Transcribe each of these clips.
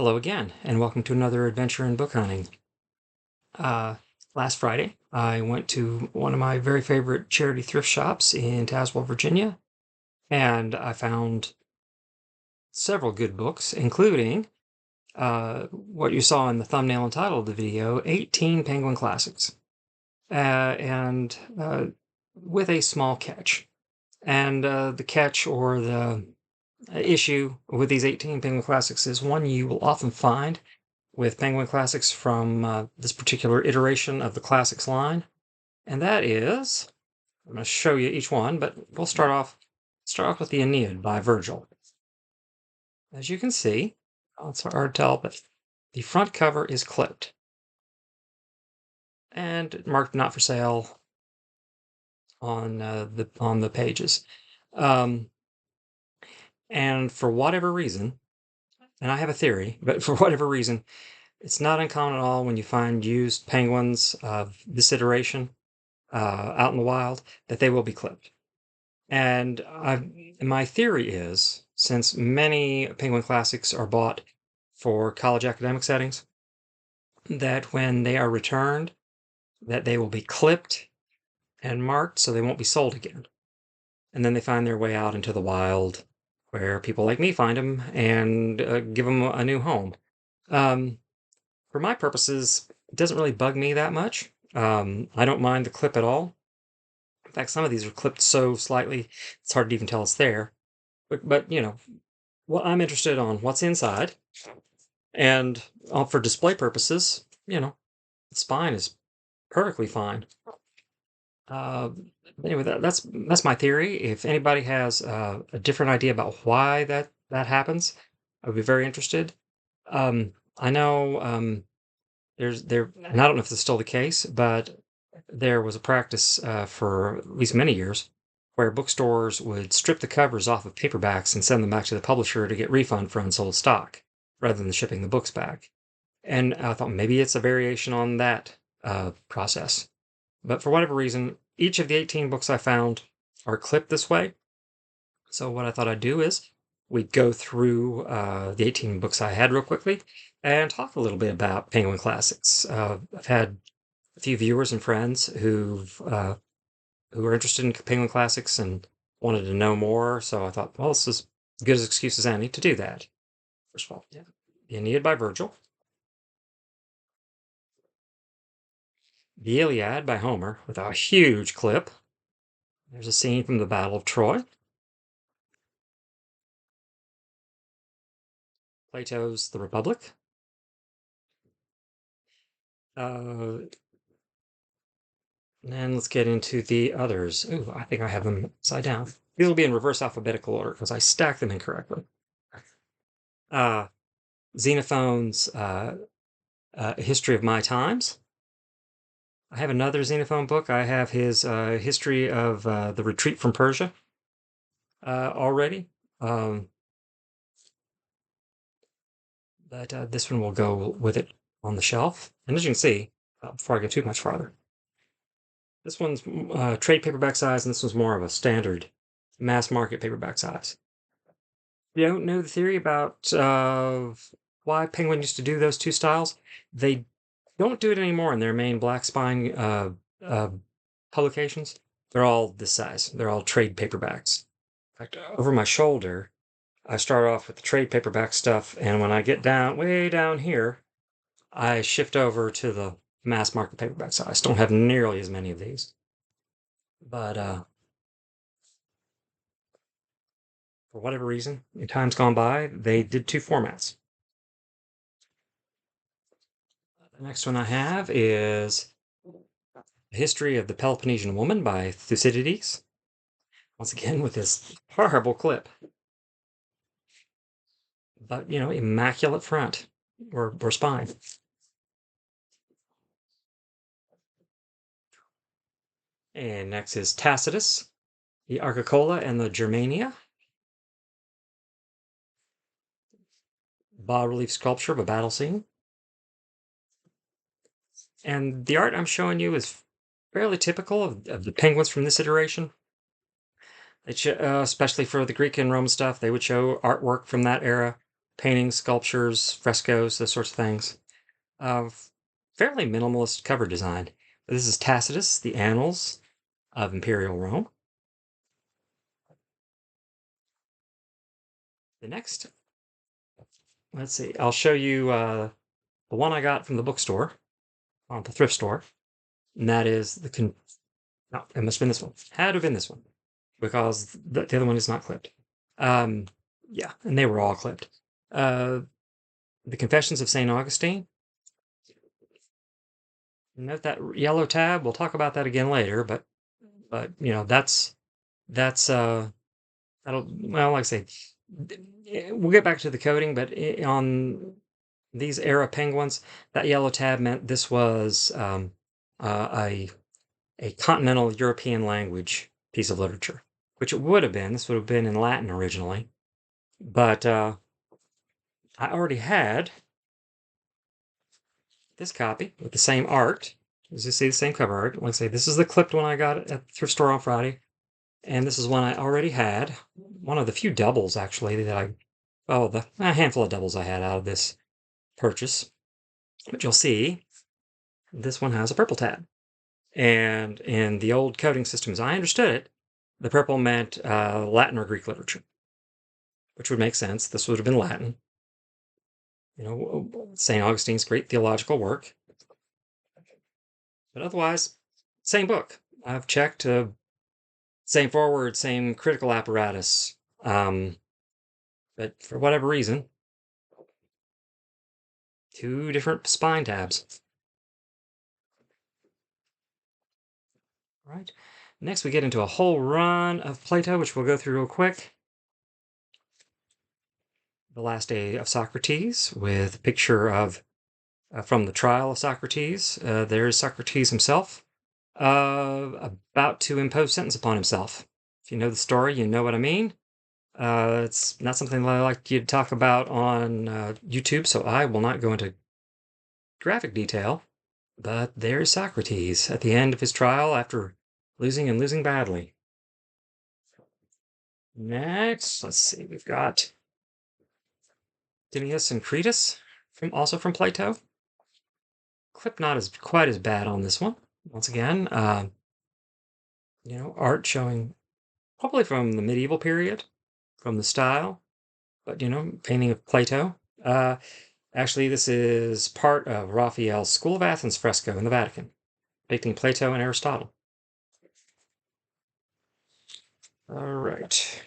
Hello again, and welcome to another adventure in book hunting. Last Friday, I went to one of my very favorite charity thrift shops in Tazewell, Virginia, and I found several good books, including what you saw in the thumbnail and title of the video, 18 Penguin Classics, and with a small catch. And the catch or the issue with these 18 Penguin Classics is one you will often find with Penguin Classics from this particular iteration of the Classics line, and that is, I'm going to show you each one, but we'll start off with the Aeneid by Virgil. As you can see, it's hard to tell, but the front cover is clipped and marked not for sale on the pages. And for whatever reason, and I have a theory, but for whatever reason, it's not uncommon at all when you find used penguins of this iteration out in the wild that they will be clipped. And my theory is, since many Penguin Classics are bought for college academic settings, that when they are returned, that they will be clipped and marked so they won't be sold again. And then they find their way out into the wild where people like me find them and give them a new home. For my purposes, it doesn't really bug me that much. I don't mind the clip at all. In fact, some of these are clipped so slightly, it's hard to even tell it's there. But you know, well, I'm interested on what's inside. And for display purposes, the spine is perfectly fine. Anyway, that's my theory. If anybody has a different idea about why that happens, I would be very interested. I know and I don't know if this is still the case, but there was a practice for at least many years where bookstores would strip the covers off of paperbacks and send them back to the publisher to get refund for unsold stock, rather than shipping the books back. And I thought maybe it's a variation on that process. But for whatever reason, each of the 18 books I found are clipped this way. So what I thought I'd do is we'd go through the 18 books I had real quickly and talk a little bit about Penguin Classics. I've had a few viewers and friends who are interested in Penguin Classics and wanted to know more, so I thought, well, this is as good as excuse as any to do that. First of all, yeah, the Aeneid by Virgil, the Iliad by Homer with a huge clip. There's a scene from the Battle of Troy. Plato's The Republic. And let's get into the others. Ooh, I think I have them upside down. These will be in reverse alphabetical order because I stacked them incorrectly. Xenophon's History of My Times. I have another Xenophon book. I have his History of the Retreat from Persia already. But this one will go with it on the shelf. And as you can see, before I get too much farther, this one's trade paperback size, and this one's more of a standard mass market paperback size. You don't know the theory about why Penguin used to do those two styles? They don't do it anymore in their main black spine publications. They're all this size. They're all trade paperbacks. In fact, over my shoulder, I start off with the trade paperback stuff, and when I get down, way down here, I shift over to the mass market paperback size. Don't have nearly as many of these. But for whatever reason, in times gone by, they did two formats. The next one I have is The History of the Peloponnesian Woman by Thucydides. Once again, with this horrible clip. But, immaculate front or spine. And next is Tacitus, the Agricola and the Germania. Bas-relief sculpture of a battle scene. And the art I'm showing you is fairly typical of the penguins from this iteration. They especially for the Greek and Roman stuff, they would show artwork from that era paintings, sculptures, frescoes, those sorts of things. Fairly minimalist cover design. This is Tacitus, the Annals of Imperial Rome. The next, let's see, I'll show you the one I got from the bookstore, on the thrift store, and that is no, it must have been this one. Had to have been this one, because the other one is not clipped. Yeah, and they were all clipped. The Confessions of St. Augustine. Note that yellow tab. We'll talk about that again later, but that's that'll, well, like I say, we'll get back to the coding, but on these era penguins, that yellow tab meant this was a continental European language piece of literature, which it would have been. This would have been in Latin originally, but I already had this copy with the same art. As you see, the same cover art. Like I say, this is the clipped one I got at the thrift store on Friday, and this is one I already had. One of the few doubles, actually, that a handful of doubles I had out of this purchase. But you'll see, this one has a purple tab. And in the old coding system, as I understood it, the purple meant Latin or Greek literature, which would make sense. This would have been Latin. St. Augustine's great theological work. But otherwise, same book. I've checked, same forward, same critical apparatus. But for whatever reason, two different spine tabs. All right. Next, we get into a whole run of Plato, which we'll go through real quick. The Last Day of Socrates, with a picture of from the trial of Socrates. There's Socrates himself, about to impose sentence upon himself. If you know the story, you know what I mean. It's not something that I like you to talk about on YouTube, so I will not go into graphic detail. But there's Socrates at the end of his trial after losing and losing badly. Next, let's see, we've got Dineus and Cretus, also from Plato. Clip not as quite as bad on this one. Once again, art showing probably from the medieval period, from the style, but painting of Plato. Actually, this is part of Raphael's School of Athens fresco in the Vatican, depicting Plato and Aristotle. All right.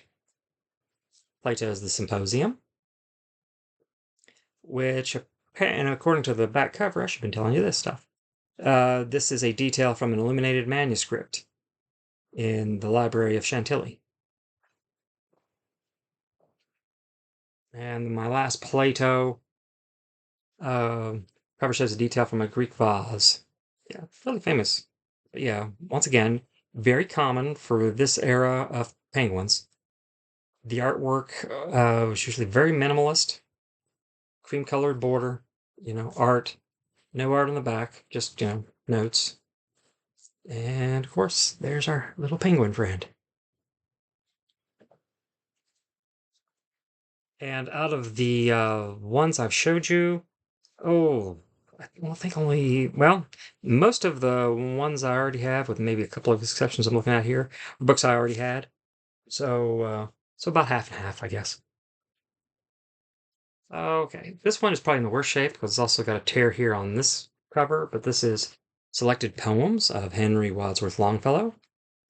Plato's The Symposium, which, and according to the back cover, I should have been telling you this stuff. This is a detail from an illuminated manuscript in the Library of Chantilly. And my last Plato cover shows a detail from a Greek vase. Yeah, really famous. But yeah, once again, very common for this era of penguins. The artwork was usually very minimalist, cream-colored border, art. No art on the back, just, notes. And of course, there's our little penguin friend. And out of the ones I've showed you, I don't think most of the ones I already have, with maybe a couple of exceptions I'm looking at here, are books I already had. So about half and half, I guess. Okay, this one is probably in the worst shape because it's also got a tear here on this cover, but this is Selected Poems of Henry Wadsworth Longfellow,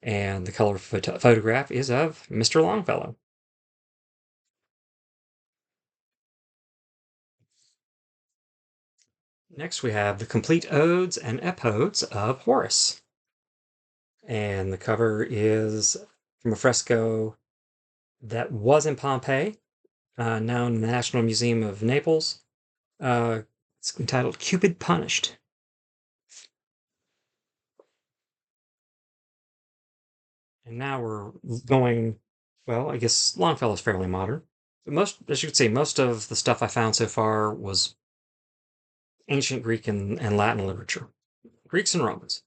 and the color photograph is of Mr. Longfellow. Next, we have the complete odes and epodes of Horace. And the cover is from a fresco that was in Pompeii, now in the National Museum of Naples. It's entitled Cupid Punished. And now we're going, I guess Longfellow's fairly modern. But as you could see, most of the stuff I found so far was ancient Greek and Latin literature, Greeks and Romans.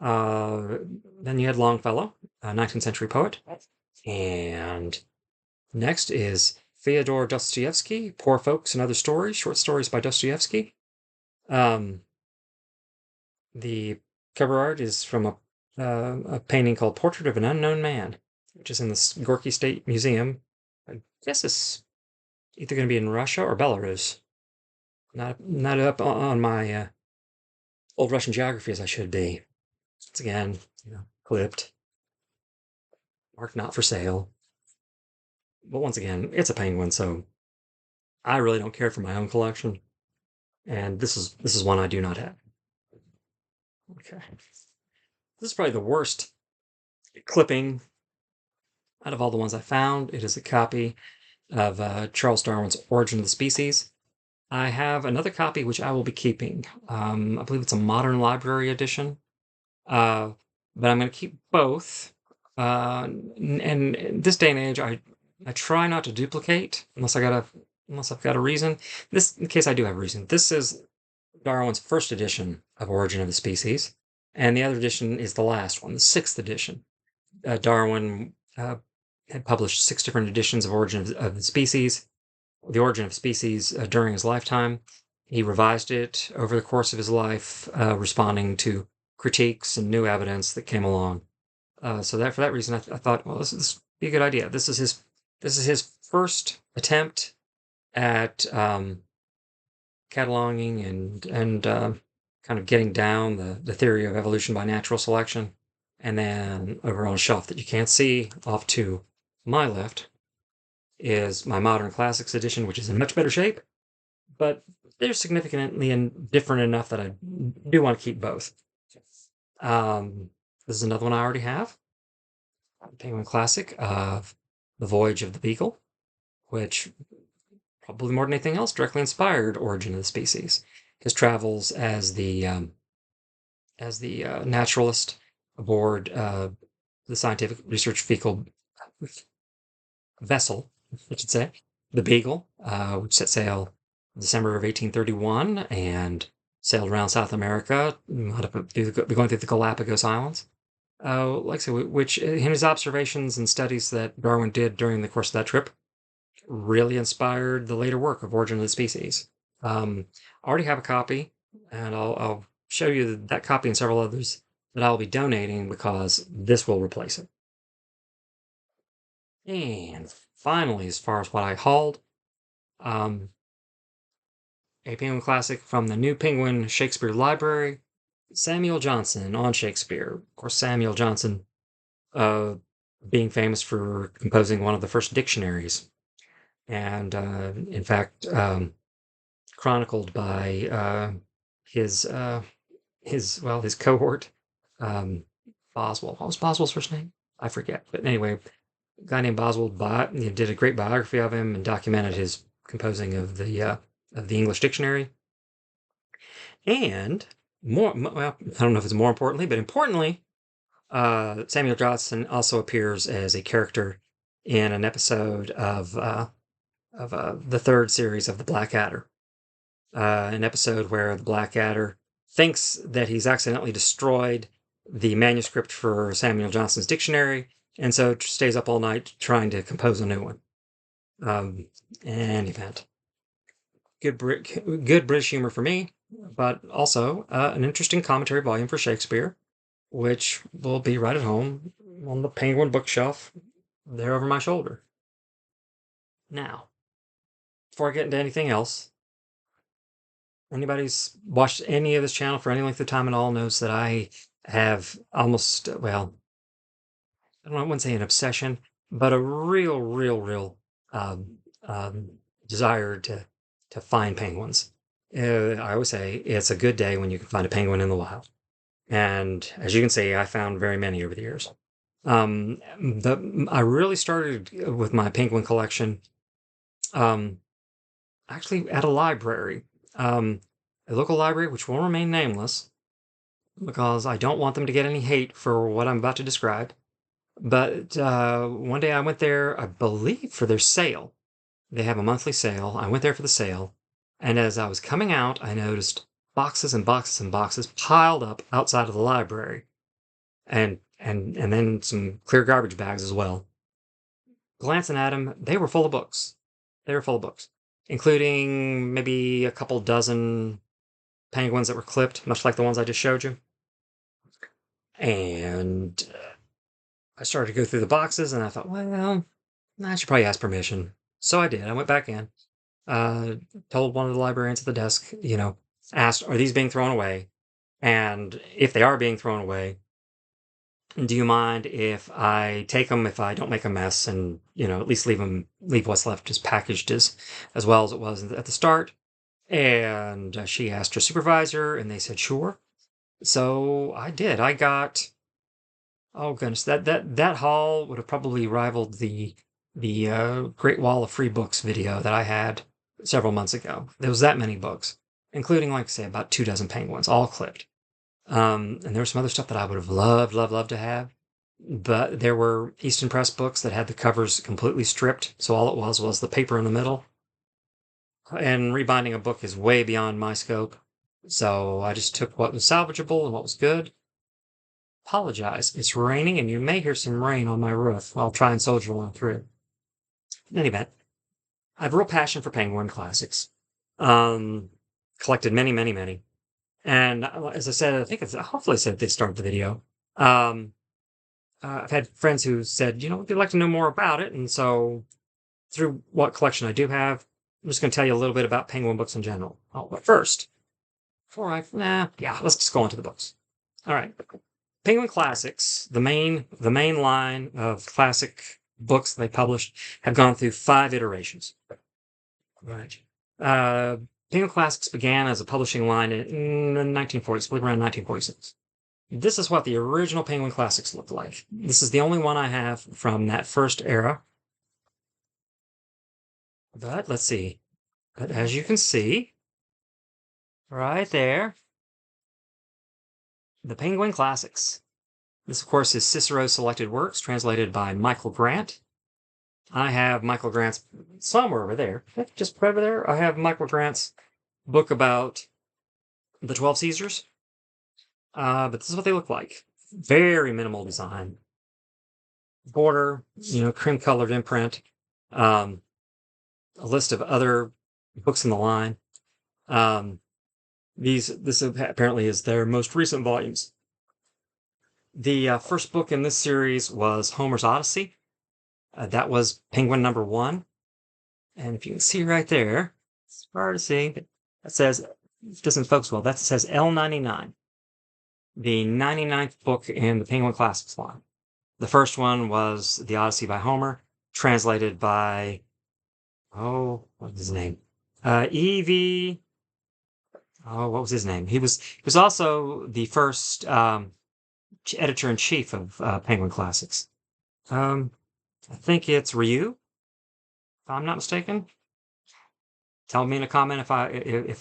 Then you had Longfellow, a 19th century poet. And next is Fyodor Dostoevsky, Poor Folks and Other Stories, short stories by Dostoevsky. Um, the cover art is from a painting called Portrait of an Unknown Man, which is in the Gorky State Museum. I guess it's either going to be in Russia or Belarus. Not up on my old Russian geography as I should be. Once again, clipped, marked not for sale. But once again, it's a penguin, so I really don't care for my own collection. And this is one I do not have. Okay. This is probably the worst clipping out of all the ones I found. It is a copy of Charles Darwin's Origin of the Species. I have another copy which I will be keeping. I believe it's a modern library edition. But I'm going to keep both. And in this day and age, I try not to duplicate unless I've got a reason. This, in case I do have a reason, this is Darwin's first edition of Origin of the Species, and the other edition is the last one, the sixth edition. Darwin had published 6 different editions of Origin of the Species. The Origin of Species during his lifetime. He revised it over the course of his life, responding to critiques and new evidence that came along. So for that reason, I thought, well, this would be a good idea. This is his first attempt at cataloging and kind of getting down the theory of evolution by natural selection. And then over on a shelf that you can't see off to my left is my Modern Classics edition, which is in much better shape, but they're significantly different enough that I do want to keep both. This is another one I already have. Penguin Classic of The Voyage of the Beagle, which probably more than anything else directly inspired Origin of the Species. His travels as the naturalist aboard the scientific research vehicle vessel, I should say, the Beagle, which set sail in December of 1831 and sailed around South America, going through the Galapagos Islands. Like I said, which in his observations and studies that Darwin did during the course of that trip really inspired the later work of Origin of the Species. I already have a copy, and I'll show you that copy and several others that I'll be donating because this will replace it. And finally, as far as what I hauled, a Penguin Classic from the New Penguin Shakespeare Library, Samuel Johnson on Shakespeare. Of course, Samuel Johnson being famous for composing one of the first dictionaries. And in fact, chronicled by his cohort, Boswell. What was Boswell's first name? I forget. But anyway, a guy named Boswell did a great biography of him and documented his composing of the English dictionary. And I don't know if it's more importantly, but importantly, Samuel Johnson also appears as a character in an episode of the third series of the Blackadder. An episode where the Blackadder thinks that he's accidentally destroyed the manuscript for Samuel Johnson's dictionary, and so stays up all night trying to compose a new one. Any event, good British humor for me, but also an interesting commentary volume for Shakespeare, which will be right at home on the Penguin bookshelf there over my shoulder. Now, before I get into anything else, anybody's watched any of this channel for any length of time at all knows that I have almost, well, I wouldn't say an obsession, but a real desire to find penguins. I always say it's a good day when you can find a penguin in the wild. And as you can see, I found very many over the years. I really started with my penguin collection actually at a library, a local library, which will remain nameless because I don't want them to get any hate for what I'm about to describe. But one day I went there, I believe, for their sale. They have a monthly sale. I went there for the sale. And as I was coming out, I noticed boxes and boxes and boxes piled up outside of the library. And then some clear garbage bags as well. Glancing at them, they were full of books. They were full of books, including maybe a couple dozen penguins that were clipped, much like the ones I just showed you. And I started to go through the boxes, and I thought, well, I should probably ask permission. So I did. I went back in, uh, told one of the librarians at the desk, asked, are these being thrown away? And if they are being thrown away, do you mind if I take them if I don't make a mess and, at least leave what's left as packaged as well as it was at the start? And she asked her supervisor, and they said, sure. So I did. I got, oh goodness, that haul would have probably rivaled the Great Wall of Free Books video that I had several months ago. There was that many books, including, like I say, about 2 dozen penguins, all clipped. And there was some other stuff that I would have loved to have, but there were Easton Press books that had the covers completely stripped, so all it was the paper in the middle. And rebinding a book is way beyond my scope, so I just took what was salvageable and what was good. Apologize, it's raining, and you may hear some rain on my roof. I'll try and soldier on through. In any event, I have a real passion for penguin classics. Collected many. And as I said, hopefully I said at the start of the video, I've had friends who said, they'd like to know more about it. And so through what collection I do have, I'm just going to tell you a little bit about penguin books in general. Oh, but first, let's just go on to the books. All right. Penguin Classics, the main line of classic books they published, have gone through 5 iterations. Right. Penguin Classics began as a publishing line in the 1940s, I believe around 1946. This is what the original Penguin Classics looked like. This is the only one I have from that first era. But let's see. But as you can see, right there, the Penguin Classics. This, of course, is Cicero's Selected Works, translated by Michael Grant. I have Michael Grant's somewhere over there. Just over there. I have Michael Grant's book about the 12 Caesars. But this is what they look like. Very minimal design. Border, cream-colored imprint. A list of other books in the line. This apparently is their most recent volumes. The first book in this series was Homer's Odyssey. That was Penguin number 1. And if you can see right there, it's hard to see. That says, it doesn't focus well, that says L99. The 99th book in the Penguin Classics line. The first one was The Odyssey by Homer, translated by, what was his name? E.V. Oh, what was his name? He was also the first editor-in-chief of Penguin Classics. I think it's Ryu, if I'm not mistaken. Tell me in a comment if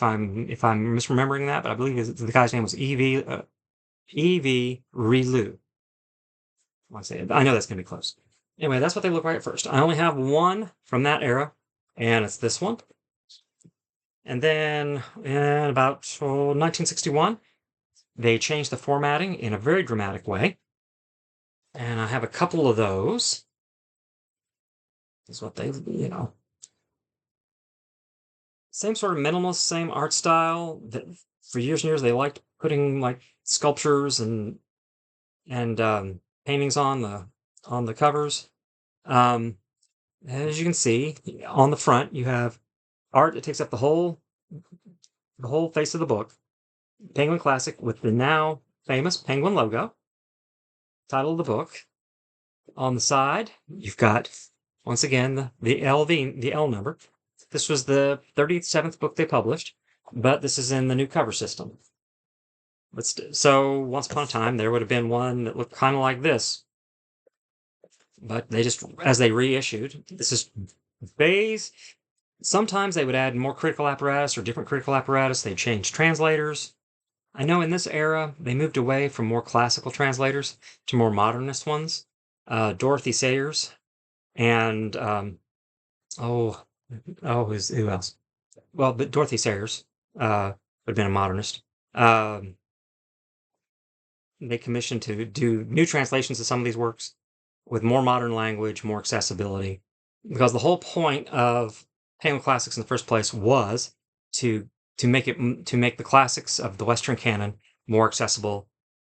I'm misremembering that, but I believe the guy's name was E.V. Relu. I know that's going to be close. Anyway, that's what they look like at first. I only have one from that era, and it's this one. And then in about 1961, they changed the formatting in a very dramatic way. And I have a couple of those. This is what they, same sort of minimalist, same art style that for years and years they liked putting like sculptures and paintings on the covers. As you can see, on the front you have art that takes up the whole face of the book. Penguin Classic with the now famous Penguin logo. Title of the book. On the side, you've got once again the L number. This was the 37th book they published, but this is in the new cover system. So once upon a time, there would have been one that looked kind of like this, but they just, as they reissued, this is phase. Sometimes they would add more critical apparatus or different critical apparatus. They'd change translators. I know in this era, they moved away from more classical translators to more modernist ones. Dorothy Sayers and, who else? Well, but Dorothy Sayers would have been a modernist. They commissioned to do new translations of some of these works with more modern language, more accessibility. Because the whole point of Penguin Classics in the first place was to to make the classics of the Western canon more accessible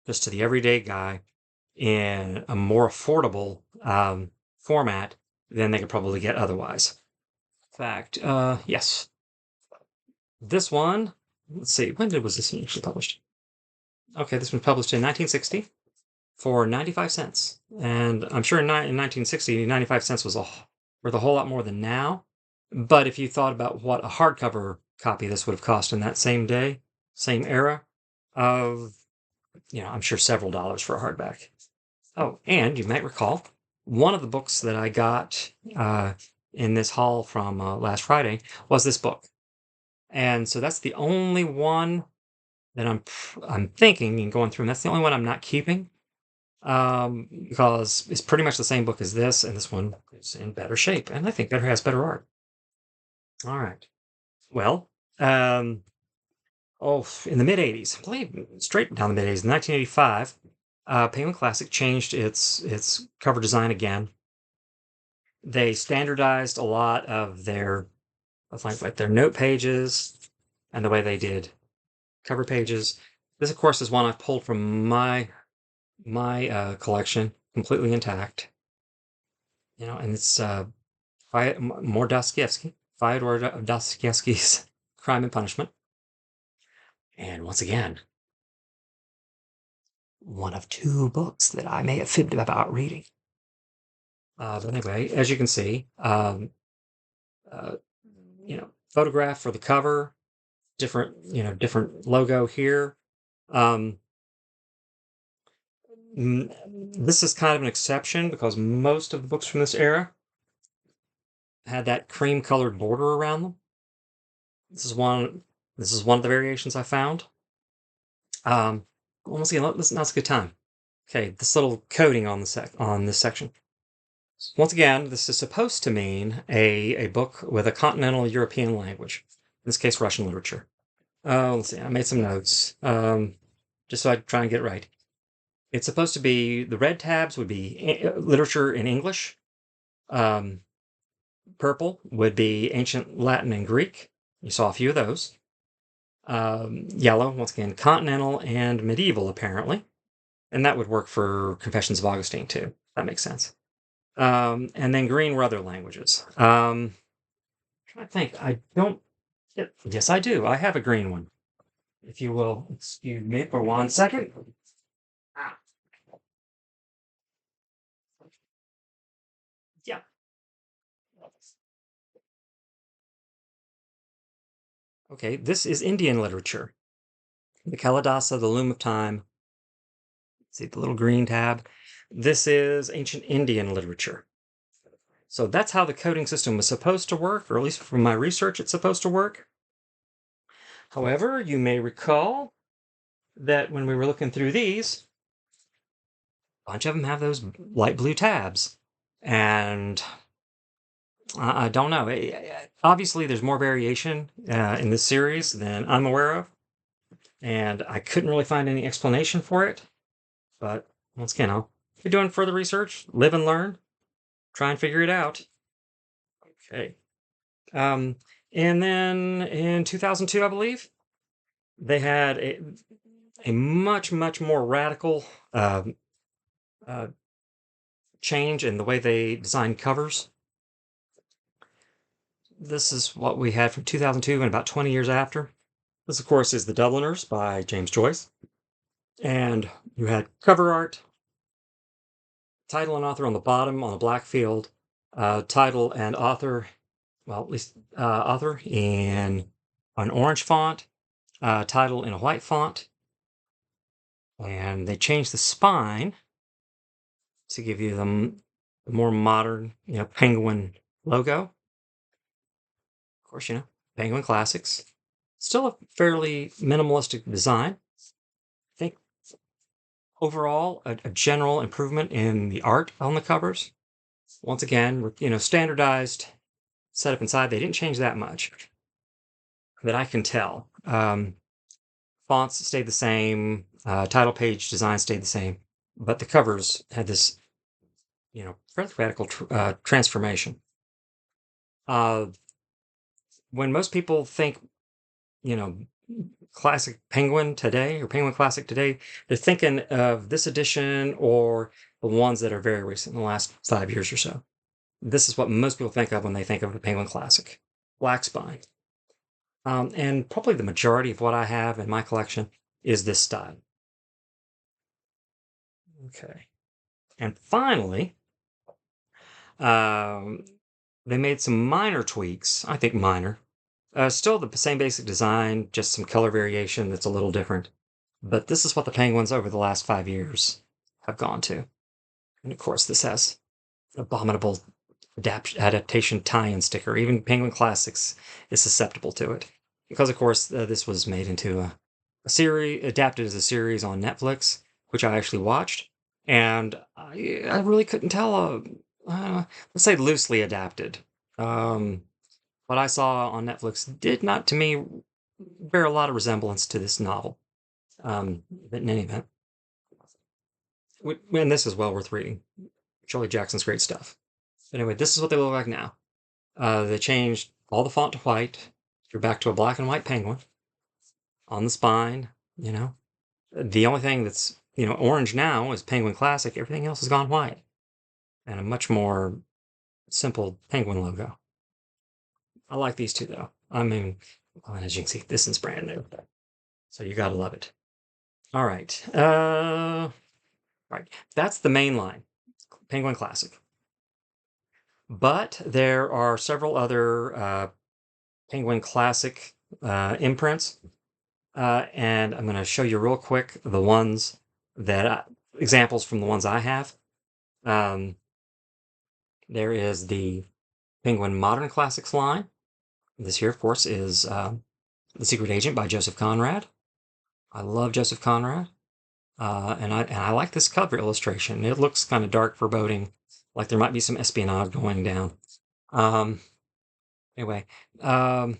just to the everyday guy in a more affordable format than they could probably get otherwise. In fact, yes, this one. Let's see, was this actually published? Okay, this was published in 1960 for 95 cents, and I'm sure in 1960, 95 cents was worth a whole lot more than now. But if you thought about what a hardcover copy this would have cost in that same day, same era, of I'm sure several dollars for a hardback. Oh, and you might recall one of the books that I got in this haul from last Friday was this book, and so that's the only one that I'm thinking and going through. And that's the only one I'm not keeping because it's pretty much the same book as this, and this one is in better shape, and I think better has better art. All right. Well, in the mid '80s, I believe straight down the mid '80s, in 1985, Penguin Classic changed its cover design again. They standardized a lot of their like their note pages and the way they did cover pages. This, of course, is one I've pulled from my collection, completely intact. And it's more Dostoevsky, Fyodor Dostoevsky's Crime and Punishment. And once again, one of two books that I may have fibbed about reading. But anyway, as you can see, photograph for the cover, different logo here. This is kind of an exception because most of the books from this era had that cream colored border around them. This is one of the variations I found. Once again, now's a good time. Okay, this little coding on this section. Once again, this is supposed to mean a book with a continental European language. In this case, Russian literature. Let's see. I made some notes just so I try and get it right. It's supposed to be the red tabs would be literature in English. Purple would be ancient Latin and Greek. You saw a few of those. Yellow, once again, continental and medieval, apparently. And that would work for Confessions of Augustine, too. That makes sense. And then green were other languages. I'm trying to think. I don't. Yes, I do. I have a green one. If you will excuse me for 1 second. Yeah. Okay, this is Indian literature. The Kalidasa, the Loom of Time. See the little green tab? This is ancient Indian literature. So that's how the coding system was supposed to work, or at least from my research, it's supposed to work. However, you may recall that when we were looking through these, a bunch of them have those light blue tabs. And I don't know. Obviously, there's more variation in this series than I'm aware of. And I couldn't really find any explanation for it. But once again, I'll be doing further research, live and learn, try and figure it out. Okay. And then in 2002, I believe, they had a much, much more radical change in the way they designed covers. This is what we had from 2002 and about 20 years after. This, of course, is The Dubliners by James Joyce. And you had cover art, title and author on the bottom on a black field, title and author, well, at least author in an orange font, title in a white font. And they changed the spine to give you the more modern, penguin logo. Of course, Penguin Classics. Still a fairly minimalistic design. I think overall, a general improvement in the art on the covers. Once again, with standardized setup inside, they didn't change that much that I can tell. Fonts stayed the same, title page design stayed the same, but the covers had this, fairly radical transformation. when most people think, you know, classic Penguin today or Penguin Classic today, they're thinking of this edition or the ones that are very recent, in the last 5 years or so. This is what most people think of when they think of the Penguin Classic. Black spine. And probably the majority of what I have in my collection is this style. Okay. And finally, um, they made some minor tweaks, I think minor. Still the same basic design, just some color variation that's a little different. But this is what the Penguins over the last 5 years have gone to. And of course, this has abominable adaptation tie-in sticker. Even Penguin Classics is susceptible to it. Because, of course, this was made into a series, adapted as a series on Netflix, which I actually watched. And I really couldn't tell, let's say loosely adapted. Um, what I saw on Netflix did not, to me, bear a lot of resemblance to this novel. But in any event, and this is well worth reading. Shirley Jackson's great stuff. But anyway, this is what they look like now. They changed all the font to white. You're back to a black and white penguin on the spine. You know, the only thing that's orange now is Penguin Classic. Everything else has gone white, and a much more simple penguin logo. I like these two though. I mean, well, as you can see, this is brand new, so you gotta love it. All right, right. That's the main line, Penguin Classic. But there are several other Penguin Classic imprints, and I'm going to show you real quick the ones examples from the ones I have. There is the Penguin Modern Classics line. This here, of course, is The Secret Agent by Joseph Conrad. I love Joseph Conrad, and I like this cover illustration. It looks kind of dark, foreboding, like there might be some espionage going down. Um, anyway, um,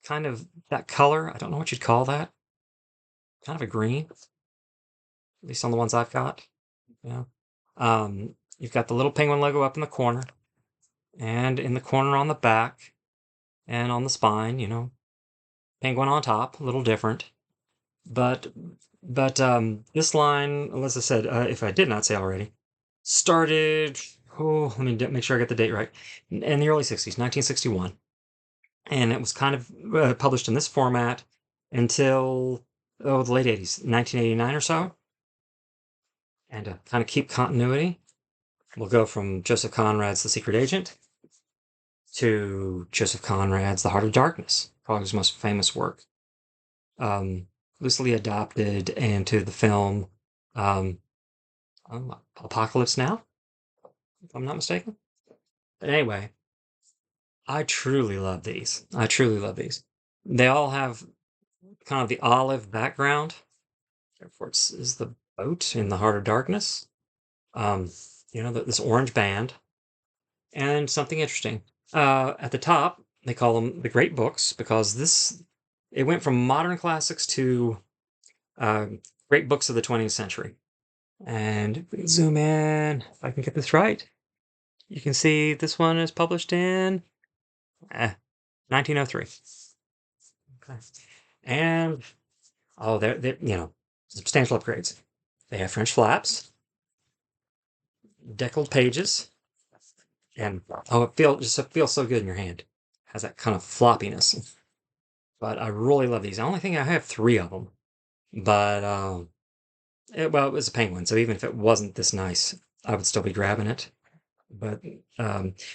kind of that color. I don't know what you'd call that. Kind of a green, at least on the ones I've got. Yeah. You've got the little penguin logo up in the corner, and in the corner on the back, and on the spine. Penguin on top, a little different. But this line, as I said, if I did not say already, started. Oh, let me make sure I get the date right. In the early '60s, 1961, and it was kind of published in this format until the late '80s, 1989 or so. And to kind of keep continuity, we'll go from Joseph Conrad's The Secret Agent to Joseph Conrad's The Heart of Darkness, probably his most famous work. Loosely adopted into the film um, Apocalypse Now, if I'm not mistaken. But anyway, I truly love these. I truly love these. They all have kind of the olive background. Therefore, is the boat in The Heart of Darkness. Um, this orange band. And something interesting. At the top, they call them the great books because it went from modern classics to uh, great books of the 20th century. And if we zoom in, if I can get this right, you can see this one is published in 1903. Okay. And, oh, they're substantial upgrades. They have French flaps, deckled pages, and it feels so good in your hand. Has that kind of floppiness. But I really love these. The only thing I have three of them, but it was a penguin, so even if it wasn't this nice, I would still be grabbing it. But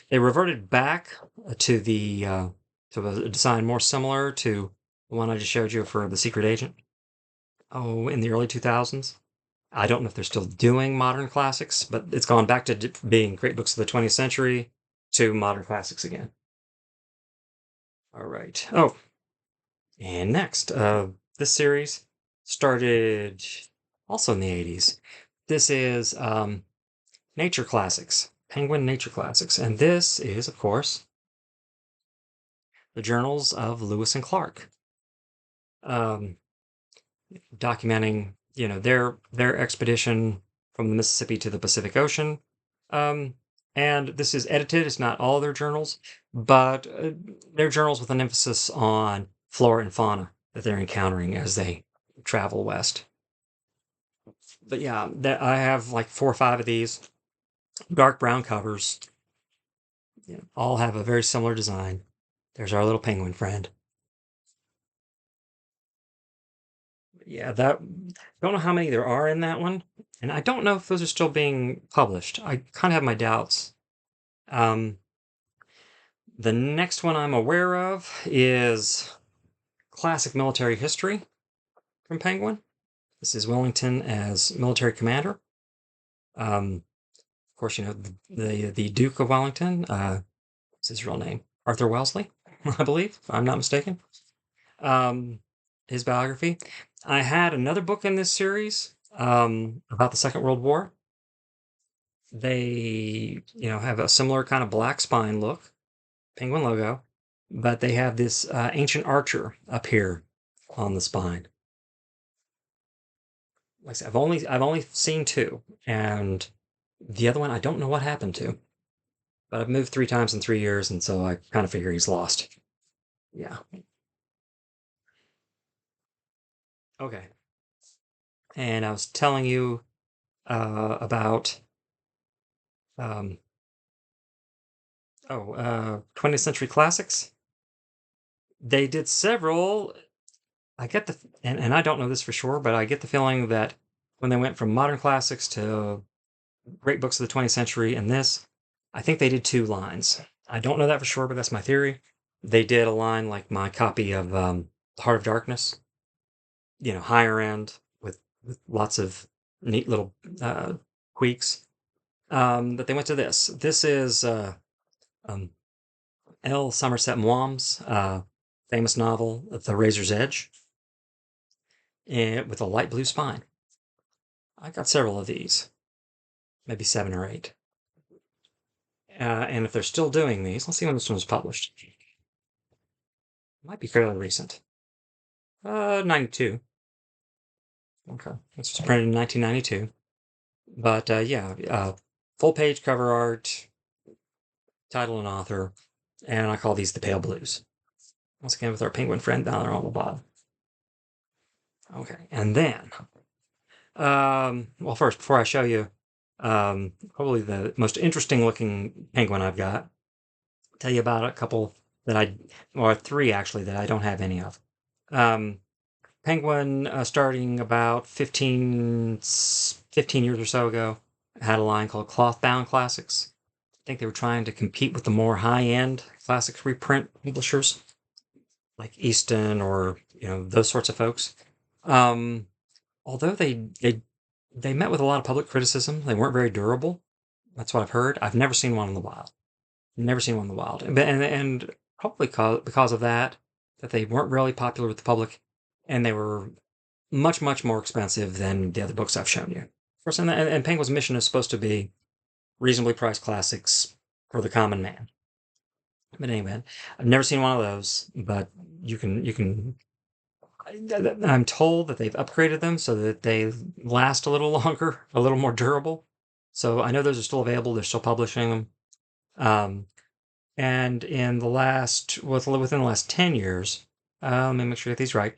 they reverted back to a design more similar to the one I just showed you for the Secret Agent. Oh, in the early 2000s. I don't know if they're still doing modern classics, but it's gone back to being great books of the 20th century to modern classics again. All right. Oh, and next, this series started also in the 80s. This is Nature Classics, Penguin Nature Classics. And this is, of course, the journals of Lewis and Clark, um, documenting, their expedition from the Mississippi to the Pacific Ocean. And this is edited. It's not all their journals, but they're journals with an emphasis on flora and fauna that they're encountering as they travel west. But yeah, I have like 4 or 5 of these dark brown covers. All have a very similar design. There's our little penguin friend. Yeah, that don't know how many there are in that one, and I don't know if those are still being published. I kind of have my doubts. Um, the next one I'm aware of is Classic Military History from Penguin. This is Wellington as military commander. Of course, the Duke of Wellington. What's his real name? Arthur Wellesley, I believe, if I'm not mistaken. Um, his biography. I had another book in this series about the Second World War. They, have a similar kind of black spine look, penguin logo, but they have this ancient archer up here on the spine. Like I said, I've only seen two, and the other one I don't know what happened to. But I've moved 3 times in 3 years, and so I kind of figure he's lost. Yeah. Okay. And I was telling you about um, 20th Century Classics. They did several. I get and I don't know this for sure, but I get the feeling that when they went from modern classics to great books of the 20th century and this, I think they did 2 lines. I don't know that for sure, but that's my theory. They did a line like my copy of Heart of Darkness, higher end with lots of neat little tweaks. But they went to this. This is um, L. Somerset Maugham's famous novel, The Razor's Edge, with a light blue spine. I got several of these, maybe 7 or 8. And if they're still doing these, let's see when this one was published. It might be fairly recent. 92. Okay, this was printed in 1992. But yeah, full page cover art, title and author, and I call these the Pale Blues. Once again, with our penguin friend down there on the bottom. Okay, and then, well, first, before I show you, probably the most interesting looking penguin I've got, I'll tell you about a couple or 3 actually, that I don't have any of. Penguin, starting about 15 years or so ago, had a line called Cloth Bound Classics. I think they were trying to compete with the more high-end classics reprint publishers like Easton or those sorts of folks. Although they met with a lot of public criticism, they weren't very durable. That's what I've heard. I've never seen one in the wild. Never seen one in the wild, and probably because of that they weren't really popular with the public, and they were much more expensive than the other books I've shown you. Of course, and Penguin's mission is supposed to be reasonably priced classics for the common man. But anyway, I've never seen one of those, but you can. I'm told that they've upgraded them so that they last a little longer, a little more durable. So I know those are still available. They're still publishing them. And within the last 10 years, let me make sure I get these right.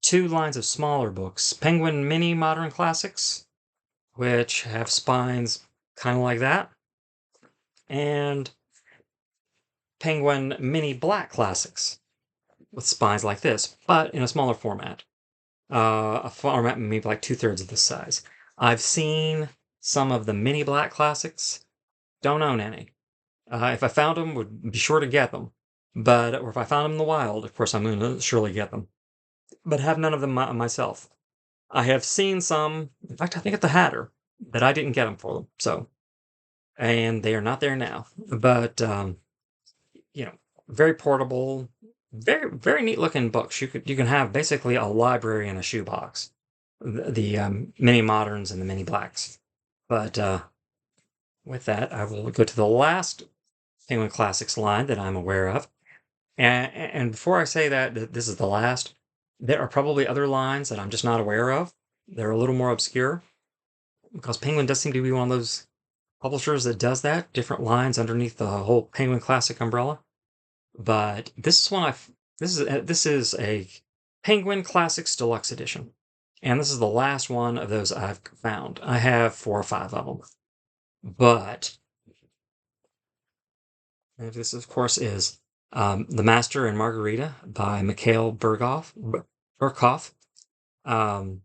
2 lines of smaller books: Penguin Mini Modern Classics, which have spines kind of like that, and Penguin Mini Black Classics with spines like this, but in a smaller format. A format maybe like 2/3 of this size. I've seen some of the Mini Black Classics. Don't own any. If I found them, would be sure to get them. Or if I found them in the wild, of course, I'm going to surely get them. But have none of them myself. I have seen some, in fact, I think at the Hatter, that I didn't get them for them. So, and they are not there now. But, very portable, very, very neat looking books. You can have basically a library in a shoebox. The mini moderns and the mini blacks. But with that, I will go to the last Penguin Classics line that I'm aware of. And before I say that this is the last, there are probably other lines that I'm just not aware of. They're a little more obscure because Penguin does seem to be one of those publishers that does that, different lines underneath the whole Penguin Classic umbrella. But this is one this is a Penguin Classics Deluxe Edition, and this is the last one of those I've found. I have 4 or 5 of them, but this, of course, is The Master and Margarita by Mikhail Burkov, um,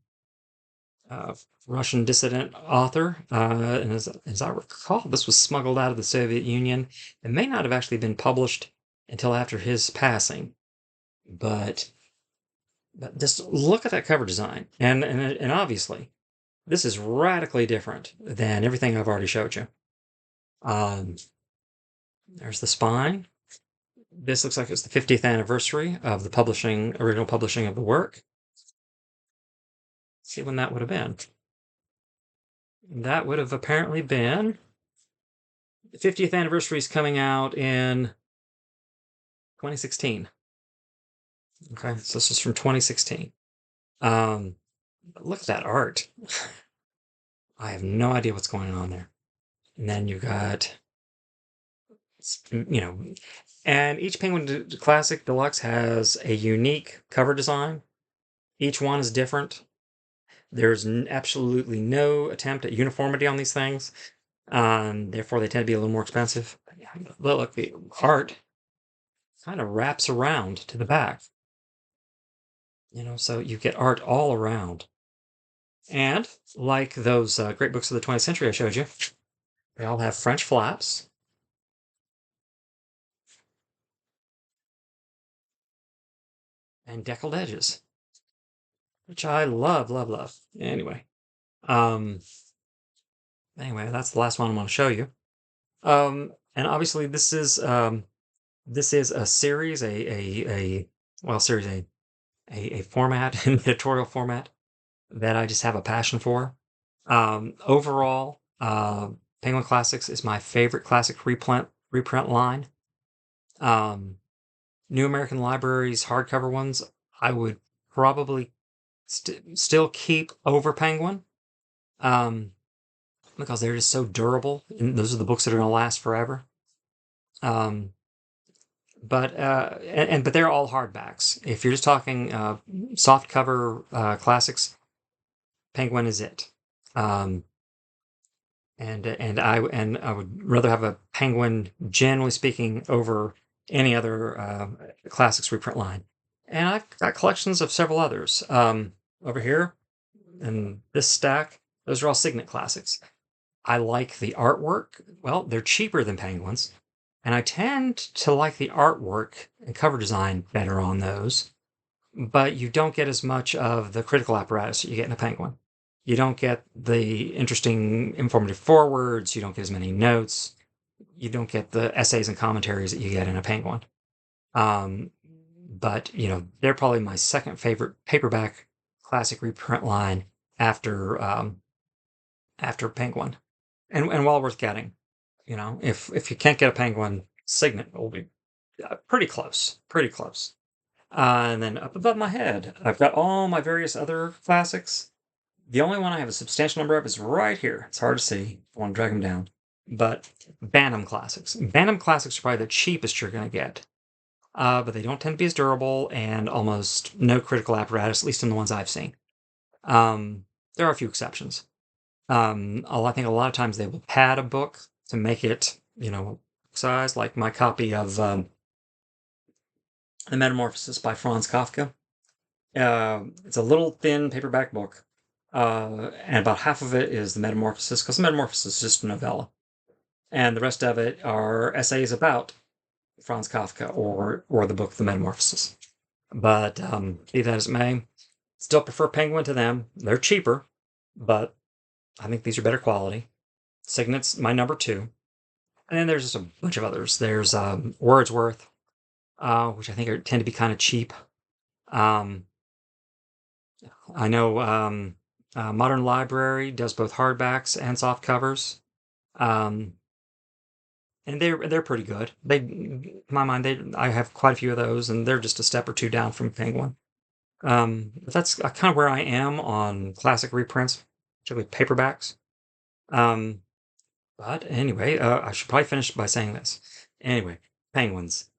Russian dissident author. And as I recall, this was smuggled out of the Soviet Union. It may not have actually been published until after his passing, but just look at that cover design, and obviously, this is radically different than everything I've already showed you. Um, there's the spine. This looks like it's the 50th anniversary of the original publishing of the work. Let's see when that would have been. That would have apparently been the 50th anniversary is coming out in 2016. Okay, so this is from 2016. Look at that art. I have no idea what's going on there. And then you've got, and each Penguin Classic Deluxe has a unique cover design. Each one is different. There's absolutely no attempt at uniformity on these things. Therefore, they tend to be a little more expensive. But look, the art kind of wraps around to the back. So you get art all around. And like those great books of the 20th century I showed you, they all have French flaps. And deckled edges, which I love, love, love. Um, anyway, that's the last one I'm going to show you. And obviously, this is a series, a format, an editorial format that I just have a passion for. Overall, Penguin Classics is my favorite classic reprint line. New American Library's hardcover ones, I would probably still keep over Penguin, because they're just so durable, and those are the books that are going to last forever. But they're all hardbacks. If you're just talking soft cover classics, Penguin is it. And I would rather have a Penguin, generally speaking, over any other classics reprint line. And I've got collections of several others. Over here in this stack, those are all Signet classics. I like the artwork. Well, they're cheaper than Penguins, and I tend to like the artwork and cover design better on those. But you don't get as much of the critical apparatus that you get in a Penguin. You don't get the interesting, informative forewords. You don't get as many notes. You don't get the essays and commentaries that you get in a Penguin. But they're probably my second favorite paperback classic reprint line after Penguin, and well worth getting. If you can't get a Penguin, Signet will be pretty close, pretty close. And then up above my head, I've got all my various other classics. The only one I have a substantial number of is right here. It's hard to see. I want to drag them down. But Bantam Classics. Bantam Classics are probably the cheapest you're going to get. But they don't tend to be as durable, and almost no critical apparatus, at least in the ones I've seen. There are a few exceptions. I think a lot of times they will pad a book to make it, size, like my copy of The Metamorphosis by Franz Kafka. It's a little thin paperback book, and about half of it is The Metamorphosis, because The Metamorphosis is just a novella. And the rest of it are essays about Franz Kafka or the book The Metamorphosis. But be that as it may, still prefer Penguin to them. They're cheaper, but I think these are better quality. Signet's my number 2. And then there's just a bunch of others. There's Wordsworth, which I think tend to be kind of cheap. I know Modern Library does both hardbacks and soft covers. And they're pretty good. In my mind, I have quite a few of those, and they're just a step or two down from Penguin. But that's kind of where I am on classic reprints, particularly paperbacks. But But anyway, I should probably finish by saying this. Anyway, penguins.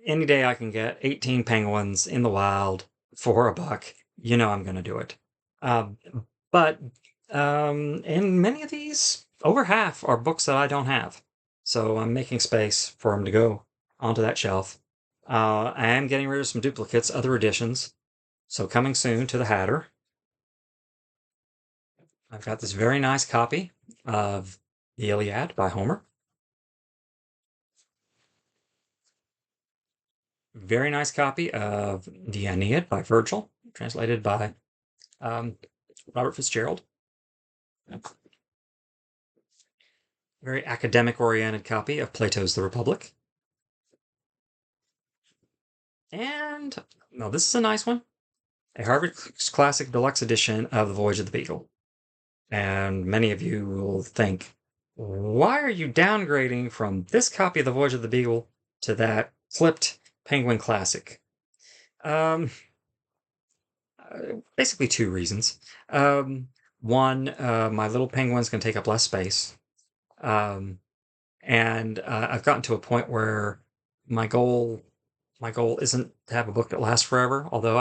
Any day I can get 18 penguins in the wild for $1, I'm going to do it. Um, but in many of these, over half are books that I don't have. So I'm making space for them to go onto that shelf. I am getting rid of some duplicates, other editions. So coming soon to the Hatter. I've got this very nice copy of the Iliad by Homer. Very nice copy of the Aeneid by Virgil, translated by um, Robert Fitzgerald. Very academic-oriented copy of Plato's The Republic. And, no, this is a nice one. A Harvard Classic Deluxe Edition of The Voyage of the Beagle. And many of you will think, why are you downgrading from this copy of The Voyage of the Beagle to that flipped Penguin Classic? Basically two reasons. One, my little penguin's going to take up less space. And I've gotten to a point where my goal isn't to have a book that lasts forever. Although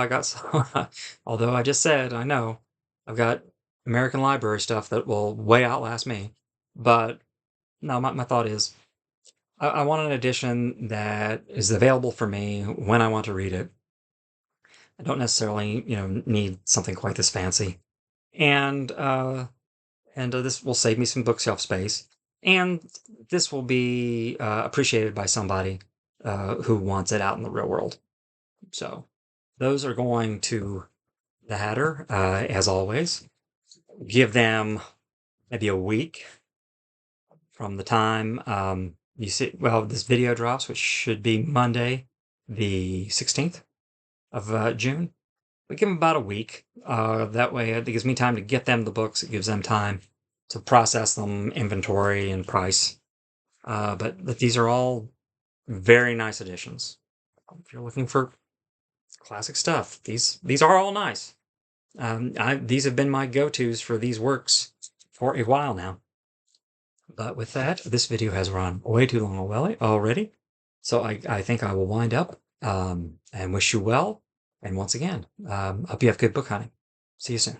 although I just said, I know I've got American Library stuff that will way outlast me. But no, my thought is I want an edition that is available for me when I want to read it. I don't necessarily, need something quite this fancy. And this will save me some bookshelf space. And this will be appreciated by somebody who wants it out in the real world. So those are going to the Hatter, as always. Give them maybe a week from the time you see, this video drops, which should be Monday, the 16th of June. We give them about a week. That way it gives me time to get them the books. It gives them time to process them, inventory, and price. But these are all very nice editions. If you're looking for classic stuff, these are all nice. These have been my go-tos for these works for a while now. But with that, this video has run way too long already. So I think I will wind up and wish you well. And once again, hope you have good book hunting. See you soon.